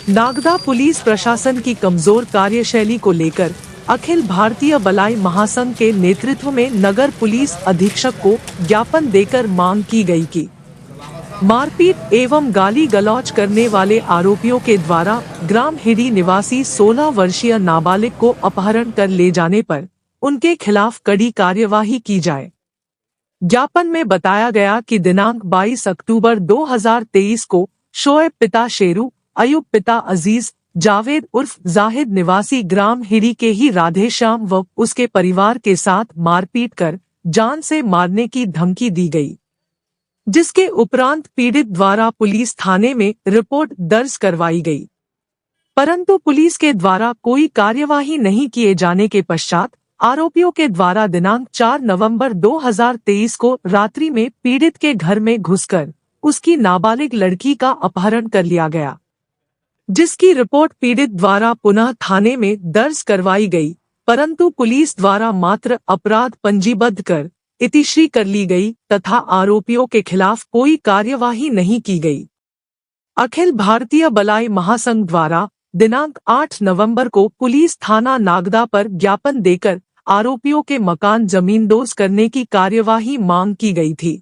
Nagda police प्रशासन की कमजोर कार्यशैली को लेकर अखिल भारतीय बलाई महासंघ के नेतृत्व में नगर पुलिस अधीक्षक को ज्ञापन देकर मांग की गई कि मारपीट एवं गाली गलौज करने वाले आरोपियों के द्वारा ग्राम हिडी निवासी 16 वर्षीय नाबालिग को अपहरण कर ले जाने पर उनके खिलाफ कड़ी कार्यवाही की जाए। ज्ञापन में बताया गया कि दिनांक 22 अक्टूबर 2023 को शोएब पिता शेरू, अयूब पिता अजीज, जावेद उर्फ जाहिद निवासी ग्राम हिडी के ही राधेश्याम व उसके परिवार के साथ मारपीट कर जान से मारने की धमकी दी गई, जिसके उपरांत पीड़ित द्वारा पुलिस थाने में रिपोर्ट दर्ज करवाई गई, परंतु पुलिस के द्वारा कोई कार्यवाही नहीं किए जाने के पश्चात आरोपियों के द्वारा दिनांक 4 नवंबर 2023 को रात्रि में पीड़ित के घर में घुसकर उसकी नाबालिग लड़की का अपहरण कर लिया गया, जिसकी रिपोर्ट पीड़ित द्वारा पुनः थाने में दर्ज करवाई गई, परंतु पुलिस द्वारा मात्र अपराध पंजीबद्ध कर इतिश्री कर ली गई तथा आरोपियों के खिलाफ कोई कार्यवाही नहीं की गई। अखिल भारतीय बलाई महासंघ द्वारा दिनांक 8 नवंबर को पुलिस थाना नागदा पर ज्ञापन देकर आरोपियों के मकान जमींदोज करने की कार्यवाही मांग की गई थी,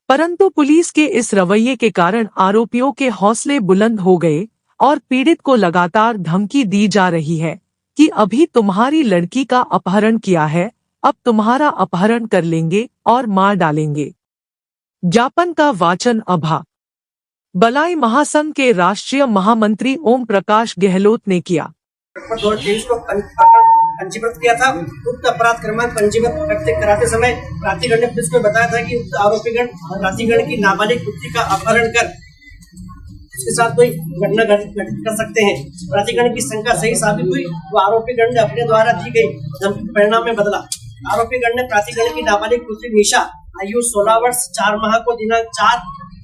परंतु पुलिस के इस रवैये के कारण आरोपियों के हौसले बुलंद हो गए और पीड़ित को लगातार धमकी दी जा रही है कि अभी तुम्हारी लड़की का अपहरण किया है, अब तुम्हारा अपहरण कर लेंगे और मार डालेंगे। ज्ञापन का वाचन अभा बलाई महासंघ के राष्ट्रीय महामंत्री ओम प्रकाश गहलोत ने किया। पंजीबद्ध किया था। उक्त अपराध क्रमांक पंजीबद्ध कराते समय प्राधिकरण ने पुलिस को बताया था कि उक्त आरोपीगण प्राधिकरण की नाबालिग पुत्री का अपहरण कर उसके साथ कोई घटना घटित कर सकते हैं। प्राधिकरण की शंका सही साबित हुई, वो आरोपीगण ने अपने द्वारा दी गई धमकी के परिणाम में बदला। आरोपीगण ने प्राधिकरण की नाबालिग पुत्री निशा आयु 16 वर्ष 4 माह को दिनांक 4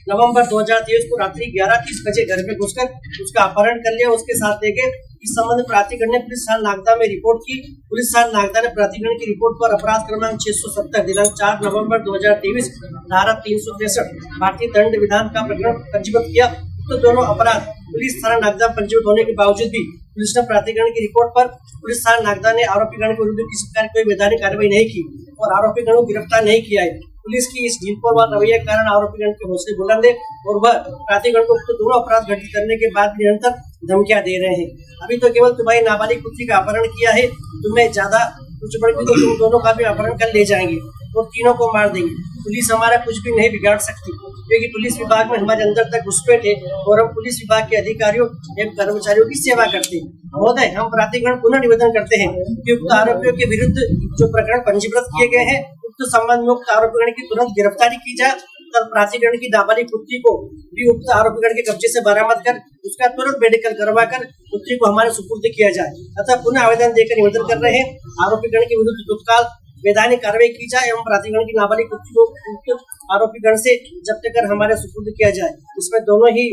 नवंबर 2023 को रात्रि 11:30 बजे घर में घुसकर उसका अपहरण कर लिया, उसके साथ ले गए। इस संबंध में प्राधिकरण ने पुलिस थाना नागदा में रिपोर्ट की। पुलिस थाना नागदा ने प्राधिकरण की रिपोर्ट पर अपराध क्रमांक 670 दिनांक 4 नवंबर 2023 धारा 363 भारतीय दंड विधान का प्रकरण पंजीबद्ध किया। तो दोनों अपराध पुलिस थाना नागदा पंजीबद्ध होने के बावजूद भी पुलिस ने प्राधिकरण की रिपोर्ट पर पुलिस थाना नागदा ने आरोपीगण के विरुद्ध किसी प्रकार कोई वैधानिक कार्रवाई नहीं की और आरोपीगण को गिरफ्तार नहीं किया है। पुलिस की इस ढीलपोर रवैये के कारण आरोपीगण के हौसले बुलंद है और वह प्राधिकरण को तो दोनों अपराध घटित करने के बाद निरंतर धमकियां दे रहे हैं। अभी तो केवल तुम्हारी नाबालिग पुत्री का अपहरण किया है, तुम्हें ज्यादा कुछ बढ़ तो तुम दोनों का भी अपहरण कर ले जाएंगे और तीनों को मार देंगे। पुलिस हमारा कुछ भी नहीं बिगाड़ सकती, क्योंकि पुलिस विभाग में हमारे अंदर तक घुसपैठ है और हम पुलिस विभाग के अधिकारियों एवं कर्मचारियों की सेवा करते हैं। महोदय, हम प्राधिकरण पुनः निवेदन करते हैं कि उक्त आरोपियों के विरुद्ध जो प्रकरण पंजीबद्ध किए गए हैं उक्त संबंध में उक्त आरोपीगण की तुरंत गिरफ्तारी की जाए तब प्राधिकरण की नाबालिग पुत्री को भी उक्त आरोपीगण के कब्जे से बरामद कर उसका तुरंत मेडिकल करवा कर पुत्री को हमारे सुपुर्द किया जाए। अतः पुनः आवेदन देकर निवेदन कर रहे हैं आरोपीगण के विरुद्ध तत्काल वैधानिक कार्रवाई की जाए एवं प्राधिकरण की नाबालिग पुत्री को आरोपीगण से जब्त कर हमारे सुपुर्द किया जाए। इसमें दोनों ही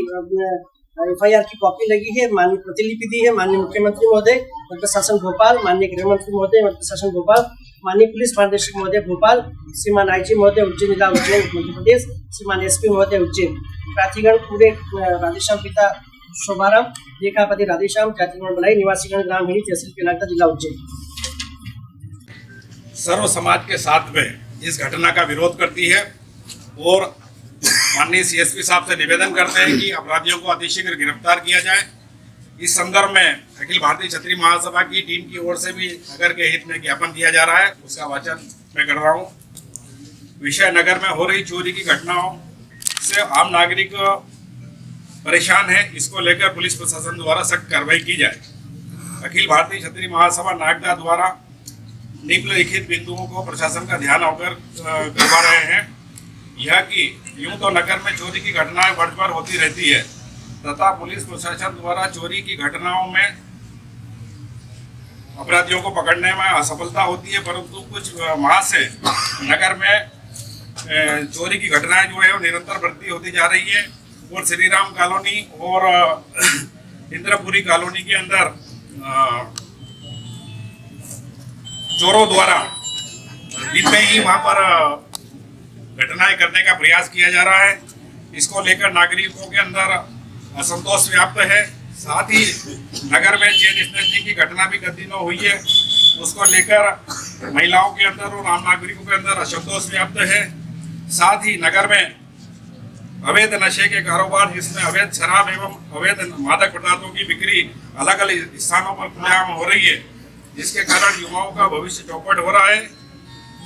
FIR की कॉपी लगी है, माननीय प्रतिलिपि दी है माननीय मुख्यमंत्री महोदय, मध्य प्रशासन भोपाल, माननीय गृह मंत्री महोदय, मध्य प्रशासन भोपाल, माननीय पुलिस महानिदेशक महोदय भोपाल, श्रीमान IG महोदय उज्जैन जिला उज्जैन मध्य प्रदेश, श्रीमान SP महोदय उज्जैन। प्राधिकरण पूरे राधेश्याम पिता शोभाराम, रेखापति राधेश्याम, जातिगण बलाई, निवासीगण ग्राम हिडी, तहसील पिलाखता, जिला उज्जैन। सर्व समाज के साथ में इस घटना का विरोध करती है और माननीय CSP साहब से निवेदन करते हैं कि अपराधियों को अतिशीघ्र गिरफ्तार किया जाए। इस संदर्भ में अखिल भारतीय क्षत्रिय महासभा की टीम की ओर से भी नगर के हित में ज्ञापन दिया जा रहा है, उसका वाचन मैं कर रहा हूँ। विषय नगर में हो रही चोरी की घटनाओं से आम नागरिक परेशान है, इसको लेकर पुलिस प्रशासन द्वारा सख्त कार्रवाई की जाए। अखिल भारतीय क्षत्रिय महासभा नागदा द्वारा निम्नलिखित बिंदुओं को प्रशासन का ध्यान अवगत करवा रहे हैं। यह कि यूं तो नगर में चोरी की घटनाएं बढ़ होती रहती है तथा पुलिस प्रशासन द्वारा चोरी की घटनाओं में अपराधियों को पकड़ने में असफलता होती है, परंतु कुछ माह से नगर में चोरी की घटनाएं जो है वो निरंतर बढ़ती होती जा रही है और श्री राम कॉलोनी और इंद्रपुरी कॉलोनी के अंदर चोरों द्वारा दिन में ही वहां पर घटनाएं करने का प्रयास किया जा रहा है। इसको लेकर नागरिकों के अंदर असंतोष व्याप्त है साथ ही नगर में चेन स्नैचिंग की घटना भी गत दिनों हुई है, उसको लेकर महिलाओं के अंदर और आम नागरिकों के अंदर असंतोष व्याप्त है। साथ ही नगर में अवैध नशे के कारोबार, जिसमें अवैध शराब एवं अवैध मादक पदार्थों की बिक्री अलग अलग स्थानों पर खुलेआम हो रही है, जिसके कारण युवाओं का भविष्य चौपट हो रहा है।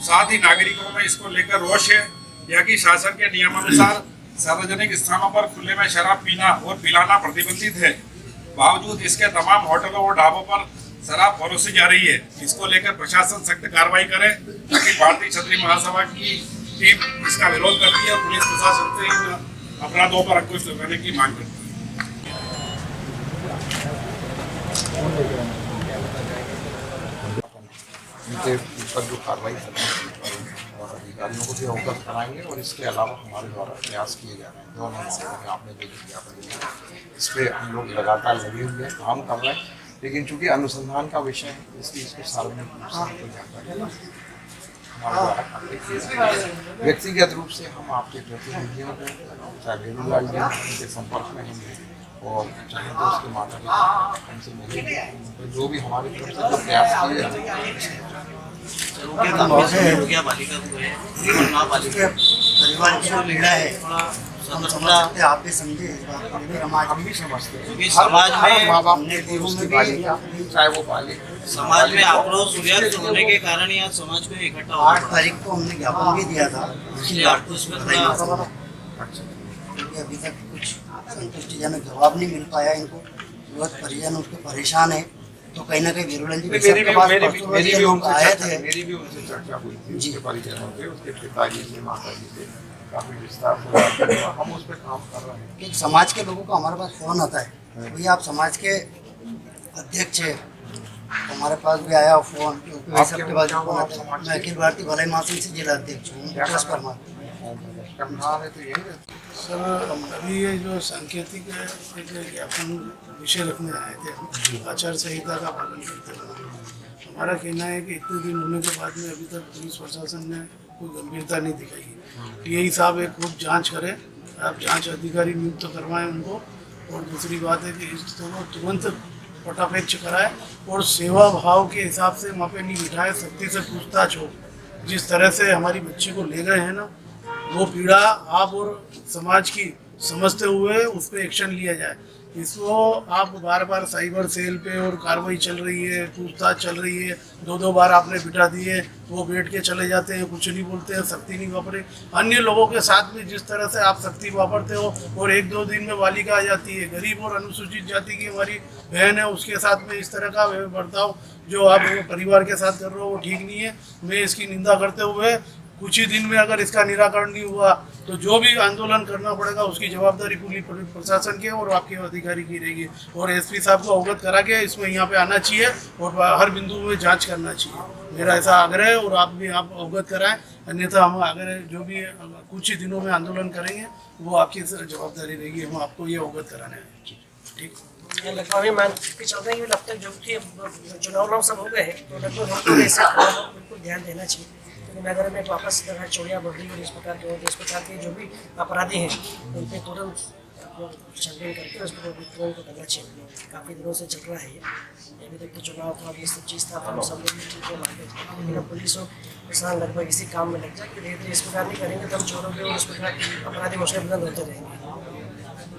साथ ही नागरिकों में इसको लेकर रोष है, यह कि शासन के नियमानुसार सार्वजनिक स्थानों पर खुले में शराब पीना और पिलाना प्रतिबंधित है। बावजूद इसके तमाम होटलों और ढाबों पर शराब परोसी जा रही है। इसको लेकर प्रशासन सख्त कार्रवाई करे, ताकि भारतीय क्षत्रिय महासभा की टीम इसका विरोध करती है और पुलिस प्रशासन से इन अपराधों पर अंकुश लगाने की मांग करती है। इनके ऊपर जो कार्रवाई करनी है और अधिकारियों को भी अवगत कराएंगे, और इसके अलावा हमारे द्वारा प्रयास किए जा रहे हैं दोनों मामलों में। आपने जो ज्ञापन इस पर हम लोग लगातार लगे हुए हैं, काम कर रहे हैं, लेकिन चूंकि अनुसंधान का विषय है इसलिए इसको सार्वजनिक रूप से हमको जानकारी हमारे द्वारा करते। व्यक्तिगत रूप से हम आपके प्रतिनिधियों को, चाहे बेबीलाल जी उनके संपर्क में होंगे, और चाहे तो उसके माता पिता हमसे मिलेंगे, तो जो भी हमारी तरफ से जो प्रयास किए आप भी समझे हम भी समझते हैं। समाज में माँ बाप ने भी उसकी बालिका, चाहे वो बालिका, समाज में आक्रोश व्यक्त होने के कारण यहाँ समाज में इकट्ठा 8 तारीख को हमने ज्ञापन भी दिया था, इसलिए अभी तक कुछ संतुष्टिजनक जवाब नहीं मिल पाया इनको। बहुत परिजन उसके परेशान है, तो कहीं ना कहीं वीरूलन जी मेरी भी उनसे चर्चा हुई थी उसके परिजनों से, उसके पिताजी से, माता जी से काफी विस्तार से हम उस पर काम कर रहे हैं। कि समाज के लोगों को हमारे पास फोन आता है, भैया आप समाज के अध्यक्ष है, हमारे पास भी आया फोन। सबके बाद मैं अखिल भारतीय भलाई महासंघ से जिला अध्यक्ष हूँ। सर अभी ये जो सांकेतिक ज्ञापन विषय रखने आए थे, आचार संहिता का पालन करते हुए, हमारा कहना है कि इतने दिन होने के बाद में अभी तक पुलिस प्रशासन ने कोई गंभीरता नहीं दिखाई। यही साहब एक खूब जांच करें, आप जांच अधिकारी नियुक्त करवाएं उनको, और दूसरी बात है कि इसको तुरंत पटापेक्ष कराए और सेवा भाव के हिसाब से वहाँ पे नहीं बिठाए, सख्ती से पूछताछ हो। जिस तरह से हमारी बच्ची को ले गए हैं ना, वो पीड़ा आप और समाज की समझते हुए उस पर एक्शन लिया जाए। इसको आप बार बार साइबर सेल पे और कार्रवाई चल रही है, पूछताछ चल रही है, 2-2 बार आपने बिठा दिए, वो बैठ के चले जाते हैं, कुछ नहीं बोलते हैं, सख्ती नहीं वापरे। अन्य लोगों के साथ भी जिस तरह से आप सख्ती वापरते हो और 1-2 दिन में बालिका आ जाती है, गरीब और अनुसूचित जाति की हमारी बहन है, उसके साथ में इस तरह का बर्ताव जो आप परिवार के साथ कर रहे हो वो ठीक नहीं है। मैं इसकी निंदा करते हुए कुछ ही दिन में अगर इसका निराकरण नहीं हुआ तो जो भी आंदोलन करना पड़ेगा उसकी जवाबदारी पुलिस प्रशासन की और आपके अधिकारी की रहेगी। और एसपी साहब को अवगत करा के इसमें यहाँ पे आना चाहिए और हर बिंदु में जांच करना चाहिए, मेरा ऐसा आग्रह है। और आप भी आप अवगत कराएं, अन्यथा हम आगे जो भी कुछ ही दिनों में आंदोलन करेंगे वो आपकी जवाबदारी रहेगी, हम आपको ये अवगत कराने हैं। ठीक लगभग मान के चल रही है, अब तक जो कि चुनाव सब हो गए हैं, तो लगभग हमको ऐसे बिल्कुल ध्यान देना चाहिए, क्योंकि नगर में वापस चोरियाँ बढ़ रही है और इस प्रकार के जो भी अपराधी हैं उन पर तुरंत छानबीन करके उसको तुरंत को करना चाहिए। काफ़ी दिनों से चल रहा है ये, अभी तक तो चुनाव था, ये सब चीज़ था, हम सब लोग ठीक है मांगे थे, लेकिन अब पुलिस और प्रशासन लगभग इसी काम में लग जाए कि धीरे धीरे इस प्रकार नहीं करेंगे तो हम चोरों के और इस प्रकार अपराधी मुश्किल बुलंद होते रहेंगे।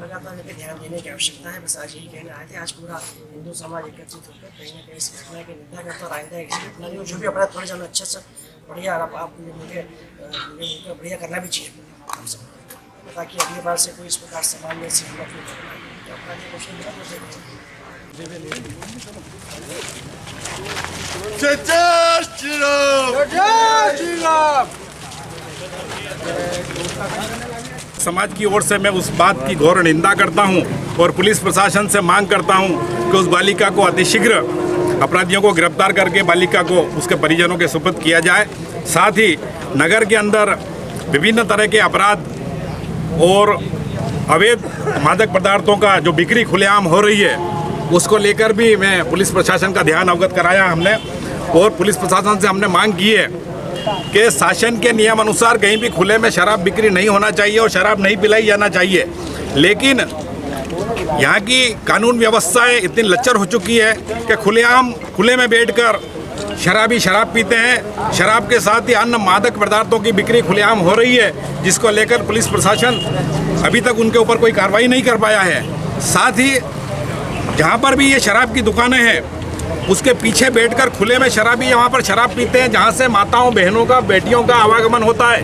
लगातार इस पर ध्यान देने की आवश्यकता है। बस आज यही कहना आए थे, आज पूरा हिंदू समाज एकत्रित होकर कहीं ना कहीं इस घटना की निंदा करता और आइंदा इस घटना नहीं, जो भी अपराध थोड़े जाना अच्छा सा बढ़िया आप मुझे बढ़िया करना भी चाहिए, ताकि अगली बार से कोई इस प्रकार समाज में ऐसी हिम्मत नहीं करना, अपराधी मुश्किल समाज की ओर से मैं उस बात की घोर निंदा करता हूं और पुलिस प्रशासन से मांग करता हूं कि उस बालिका को अतिशीघ्र अपराधियों को गिरफ्तार करके बालिका को उसके परिजनों के सुपुर्द किया जाए। साथ ही नगर के अंदर विभिन्न तरह के अपराध और अवैध मादक पदार्थों का जो बिक्री खुलेआम हो रही है उसको लेकर भी मैं पुलिस प्रशासन का ध्यान अवगत कराया हमने, और पुलिस प्रशासन से हमने मांग की है कि शासन के नियम अनुसार कहीं भी खुले में शराब बिक्री नहीं होना चाहिए और शराब नहीं पिलाई जाना चाहिए, लेकिन यहाँ की कानून व्यवस्थाएं इतनी लच्चर हो चुकी है कि खुले में बैठकर शराबी शराब पीते हैं। शराब के साथ ही अन्य मादक पदार्थों की बिक्री खुलेआम हो रही है, जिसको लेकर पुलिस प्रशासन अभी तक उनके ऊपर कोई कार्रवाई नहीं कर पाया है। साथ ही जहाँ पर भी ये शराब की दुकानें हैं उसके पीछे बैठकर खुले में शराबी यहाँ पर शराब पीते हैं, जहाँ से माताओं बहनों का बेटियों का आवागमन होता है,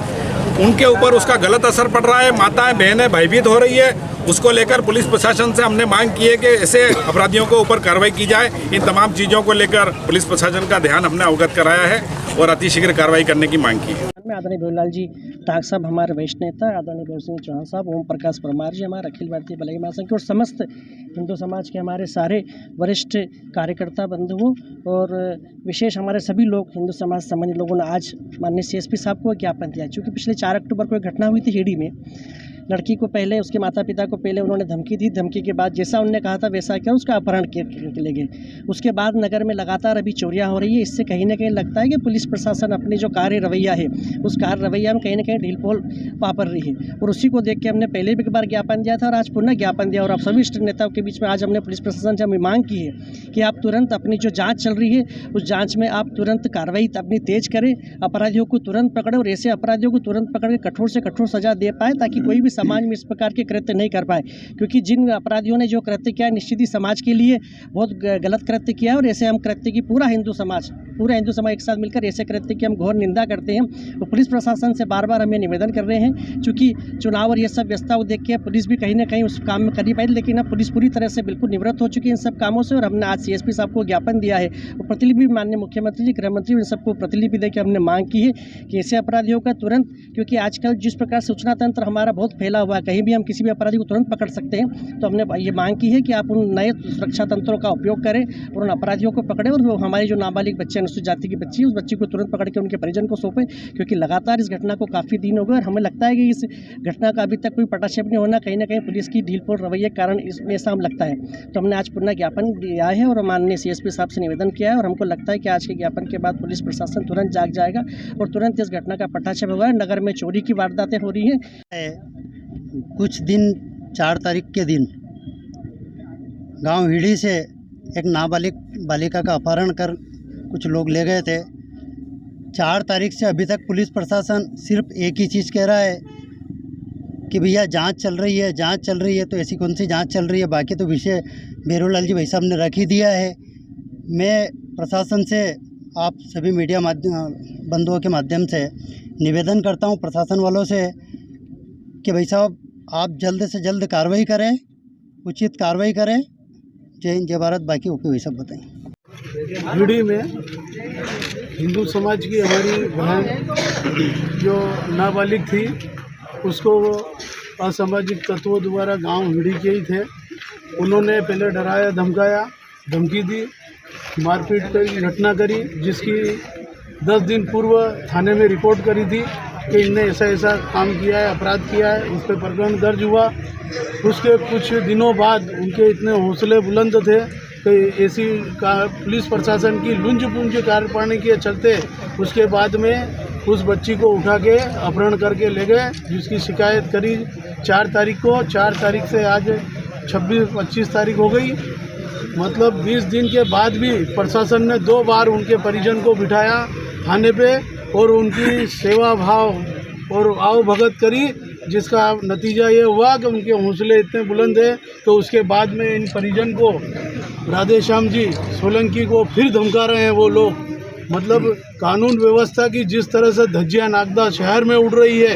उनके ऊपर उसका गलत असर पड़ रहा है। माताएं बहनें भयभीत हो रही है। उसको लेकर पुलिस प्रशासन से हमने मांग की है कि ऐसे अपराधियों को ऊपर कार्रवाई की जाए। इन तमाम चीज़ों को लेकर पुलिस प्रशासन का ध्यान हमने अवगत कराया है और अतिशीघ्र कार्रवाई करने की मांग की है। आदरणीय बेहूलाल जी टाक साहब हमारे वरिष्ठ नेता, आदरणीय बेहूल सिंह चौहान साहब, ओम प्रकाश परमार जी हमारे अखिल भारतीय भलाई महासंघ और समस्त हिंदू समाज के हमारे सारे वरिष्ठ कार्यकर्ता बंधुओं और विशेष हमारे सभी लोग हिंदू समाज संबंधी लोगों ने आज माननीय CSP साहब को ज्ञापन दिया। चूँकि पिछले 4 अक्टूबर को एक घटना हुई थी हेड़ी में। लड़की को पहले उसके माता पिता को पहले उन्होंने धमकी दी, धमकी के बाद जैसा उन्होंने कहा था वैसा किया, उसका अपहरण के ले गए। उसके बाद नगर में लगातार अभी चोरियां हो रही है। इससे कहीं ना कहीं लगता है कि पुलिस प्रशासन अपनी जो कार्य रवैया है उस कार्य रवैया में कहीं ना कहीं ढील पोल वापर रही है और उसी को देख के हमने पहले भी एक बार ज्ञापन दिया था और आज पुनः ज्ञापन दिया। और आप सभी वरिष्ठ नेताओं के बीच में आज हमने पुलिस प्रशासन से हमें मांग की है कि आप तुरंत अपनी जो जाँच चल रही है उस जाँच में आप तुरंत कार्रवाई अपनी तेज करें, अपराधियों को तुरंत पकड़े और ऐसे अपराधियों को तुरंत पकड़ के कठोर से कठोर सजा दे पाए ताकि कोई भी समाज में इस प्रकार के कृत्य नहीं कर पाए। क्योंकि जिन अपराधियों ने जो कृत्य किया है निश्चित ही समाज के लिए बहुत गलत कृत्य किया है और ऐसे हम कृत्य की पूरा हिंदू समाज एक साथ मिलकर ऐसे कृत्य की हम घोर निंदा करते हैं। तो पुलिस प्रशासन से बार बार हम ये निवेदन कर रहे हैं, चूँकि चुनाव और ये सब व्यवस्था को देख के पुलिस भी कहीं ना कहीं उस काम में कर ही पाई, लेकिन अब पुलिस पूरी तरह से बिल्कुल निवृत्त हो चुकी है इन सब कामों से। और हमने आज CSP साहब को ज्ञापन दिया है और प्रतिलिपि माननीय मुख्यमंत्री जी, गृह मंत्री, इन सबको प्रतिलिपि देकर हमने मांग की है कि ऐसे अपराधियों का तुरंत, क्योंकि आजकल जिस प्रकार सूचना तंत्र हमारा बहुत फैला हुआ है, कहीं भी हम किसी भी अपराधी को तुरंत पकड़ सकते हैं, तो हमने ये मांग की है कि आप उन नए सुरक्षा तंत्रों का उपयोग करें और उन अपराधियों को पकड़ें और वो हमारी जो नाबालिग बच्चे अनुसूचित जाति की बच्ची है उस बच्ची को तुरंत पकड़ के उनके परिजन को सौंपें। क्योंकि लगातार इस घटना को काफ़ी दिन हो गए और हमें लगता है कि इस घटना का अभी तक कोई पटाक्षेप नहीं होना, कहीं ना कहीं पुलिस की ढीलपोल रवैये के कारण इसमें ऐसा हम लगता है। तो हमने आज पुनः ज्ञापन दिया है और माननीय CSP साहब से निवेदन किया है और हमको लगता है कि आज के ज्ञापन के बाद पुलिस प्रशासन तुरंत जाग जाएगा और तुरंत इस घटना का पटाक्षेप होगा। नगर में चोरी की वारदातें हो रही हैं। कुछ दिन 4 तारीख के दिन गांव हिड़ी से एक बालिका का अपहरण कर कुछ लोग ले गए थे। 4 तारीख से अभी तक पुलिस प्रशासन सिर्फ एक ही चीज़ कह रहा है कि भैया जांच चल रही है, जांच चल रही है। तो ऐसी कौन सी जांच चल रही है? बाकी तो विषय बेहूलाल जी भाई साहब ने रख ही दिया है। मैं प्रशासन से, आप सभी मीडिया बंधुओं के माध्यम से निवेदन करता हूं प्रशासन वालों से कि भाई साहब आप जल्द से जल्द कार्रवाई करें, उचित कार्रवाई करें। जय हिंद, जय भारत। बाकी ओके वही सब बताएं। हिड़ी में हिंदू समाज की हमारी बहन जो नाबालिग थी उसको असामाजिक तत्वों द्वारा गांव हिड़ी के ही थे, उन्होंने पहले डराया, धमकाया, धमकी दी, मारपीट की घटना करी, जिसकी 10 दिन पूर्व थाने में रिपोर्ट करी थी कि इनने ऐसा ऐसा काम किया है, अपराध किया है, उस पर प्रकरण दर्ज हुआ। उसके कुछ दिनों बाद उनके इतने हौसले बुलंद थे कि ऐसी पुलिस प्रशासन की लुंज पुंज कार्यप्रणाली के चलते उसके बाद में उस बच्ची को उठा के अपहरण करके ले गए, जिसकी शिकायत करी 4 तारीख को। 4 तारीख से आज 26-25 तारीख हो गई, मतलब 20 दिन के बाद भी प्रशासन ने 2 बार उनके परिजन को बिठाया थाने पे और उनकी सेवा भाव और आओ भगत करी, जिसका नतीजा ये हुआ कि उनके हौसले इतने बुलंद है। तो उसके बाद में इन परिजन को, राधेश्याम जी सोलंकी को फिर धमका रहे हैं वो लोग। मतलब कानून व्यवस्था की जिस तरह से धज्जियां नागदा शहर में उड़ रही है,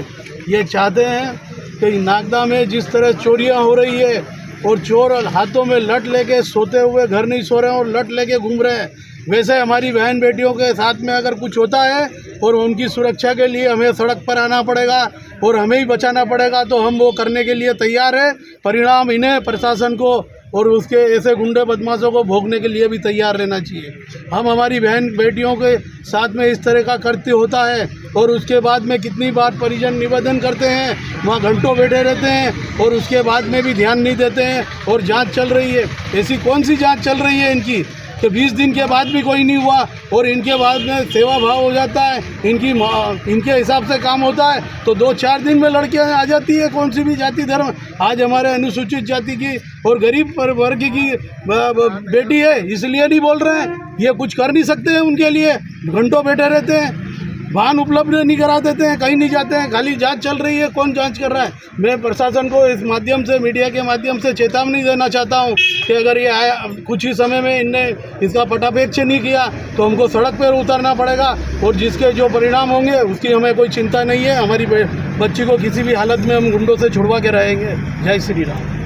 ये चाहते हैं कि नागदा में जिस तरह चोरियां हो रही है और चोर हाथों में लट लेके सोते हुए घर नहीं सो रहे हैं और लट लेके घूम रहे हैं, वैसे हमारी बहन बेटियों के साथ में अगर कुछ होता है और उनकी सुरक्षा के लिए हमें सड़क पर आना पड़ेगा और हमें ही बचाना पड़ेगा, तो हम वो करने के लिए तैयार है। परिणाम इन्हें, प्रशासन को और उसके ऐसे गुंडे बदमाशों को भोगने के लिए भी तैयार रहना चाहिए। हम हमारी बहन बेटियों के साथ में इस तरह का कृत्य होता है और उसके बाद में कितनी बार परिजन निवेदन करते हैं, वहाँ घंटों बैठे रहते हैं और उसके बाद में भी ध्यान नहीं देते हैं और जांच चल रही है। ऐसी कौन सी जांच चल रही है इनकी कि 20 दिन के बाद भी कोई नहीं हुआ और इनके बाद में सेवा भाव हो जाता है, इनके हिसाब से काम होता है तो 2-4 दिन में लड़कियां आ जाती है, कौन सी भी जाति धर्म। आज हमारे अनुसूचित जाति की और गरीब वर्ग की बेटी है, इसलिए नहीं बोल रहे हैं, ये कुछ कर नहीं सकते हैं, उनके लिए घंटों बैठे रहते हैं, वाहन उपलब्ध नहीं करा देते हैं, कहीं नहीं जाते हैं, खाली जांच चल रही है, कौन जांच कर रहा है। मैं प्रशासन को इस माध्यम से, मीडिया के माध्यम से चेतावनी देना चाहता हूं कि अगर ये आया कुछ ही समय में इनने इसका पटापेक्ष नहीं किया तो हमको सड़क पर उतरना पड़ेगा और जिसके जो परिणाम होंगे उसकी हमें कोई चिंता नहीं है। हमारी बच्ची को किसी भी हालत में हम गुंडों से छुड़वा के रहेंगे। जय श्री राम।